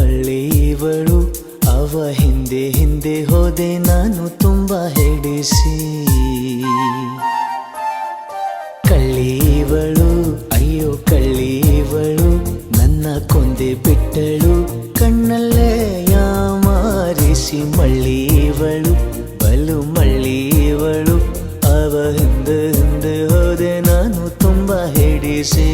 ಮಳ್ಳಿವಳು ಅವ ಹಿಂದೆ ಹಿಂದೆ ಹೋದೆ ನಾನು ತುಂಬ ಹೆಡಿಸಿ ಕಳ್ಳಿವಳು ಅಯ್ಯೋ ಕಳ್ಳಿವಳು ನನ್ನ ಕೊಂದೆ ಬಿಟ್ಟಳು ಕಣ್ಣಲ್ಲೇ ಯಾಮಾರಿಸಿ ಮಳ್ಳಿವಳು ಬಲು ಮಳ್ಳಿವಳು ಅವ ಹಿಂದೆ ಹಿಂದೆ ಹೋದೆ ನಾನು ತುಂಬ ಹೆಡಿಸಿ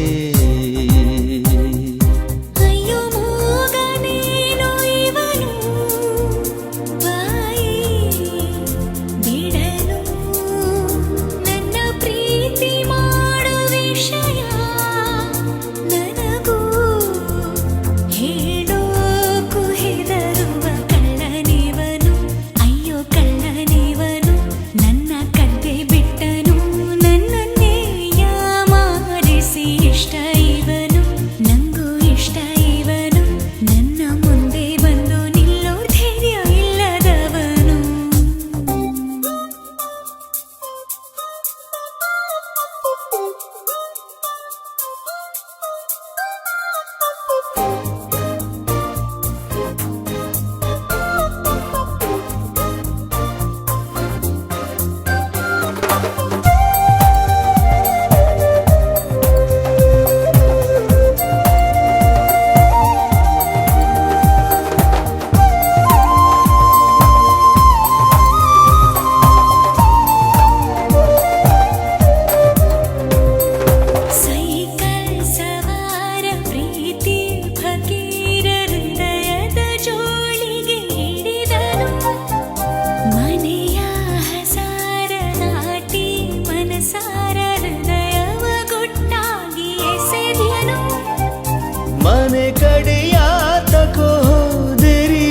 ಮನೆ ಕಡೆಯಾತಕೋ ಹೋದಿರಿ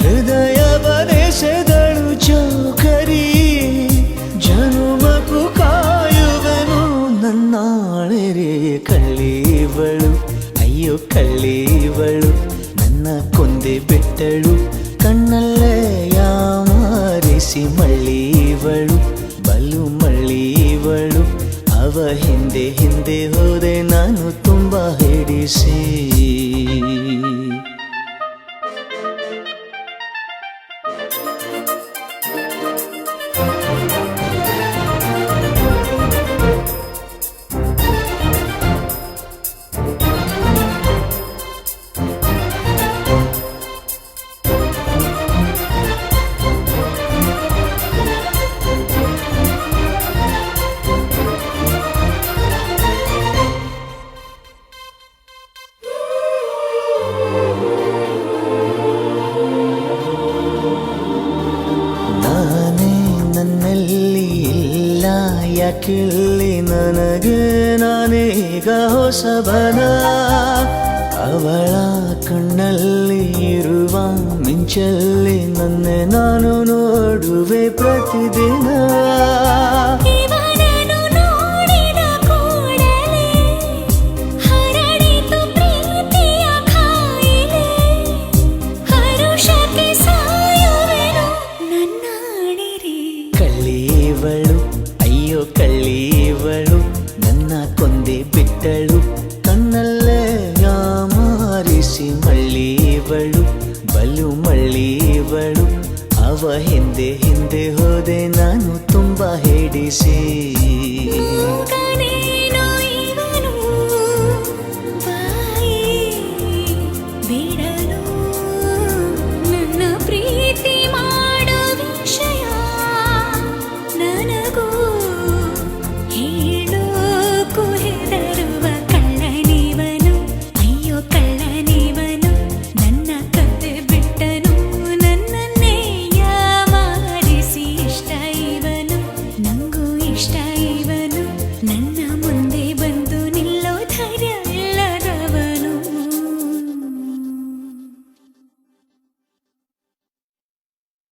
ಹೃದಯವನೆಸೆದಳು ಚೌಕರಿ ಜನುಮಕ್ಕೂ ಕಾಯುವೆನು ನನ್ನಾಳೆರೆ ಕಳ್ಳಿವಳು ಅಯ್ಯೋ ಕಳ್ಳಿವಳು ನನ್ನ ಕೊಂದೆ ಬಿಟ್ಟಳು ಕಣ್ಣಲ್ಲೇ ಯಾಮಾರಿಸಿ ಮಳ್ಳಿವಳು ಬಲು ಮಳ್ಳಿವಳು ಅವ ಹಿಂದೆ ಹಿಂದೆ ಹೋದೆ ನಾನು ತುಂಬ ಹೆಡಿಸಿ ಯಾಕಿಲ್ಲಿ ನನಗೆ ನಾನೀಗ ಹೊಸಬನ ಅವಳ ಕಣ್ಣಲ್ಲಿ ಇರುವ ಮಿಂಚಲ್ಲಿ ನನ್ನೆ ನಾನು ನೋಡುವೆ ಪ್ರತಿದಿನ ಕಳ್ಳಿವಳು ಅಯ್ಯೋ ಕಳ್ಳಿವಳು ನನ್ನ ಕೊಂದೆ ಬಿಟ್ಟಳು ಕಣ್ಣಲ್ಲೇ ಯಾಮಾರಿಸಿ ಮಳ್ಳಿವಳು ಬಲು ಮಳ್ಳಿವಳು ಅವ ಹಿಂದೆ ಹಿಂದೆ ಹೋದೆ ನಾನು ತುಂಬ ಹೆಡಿಸಿ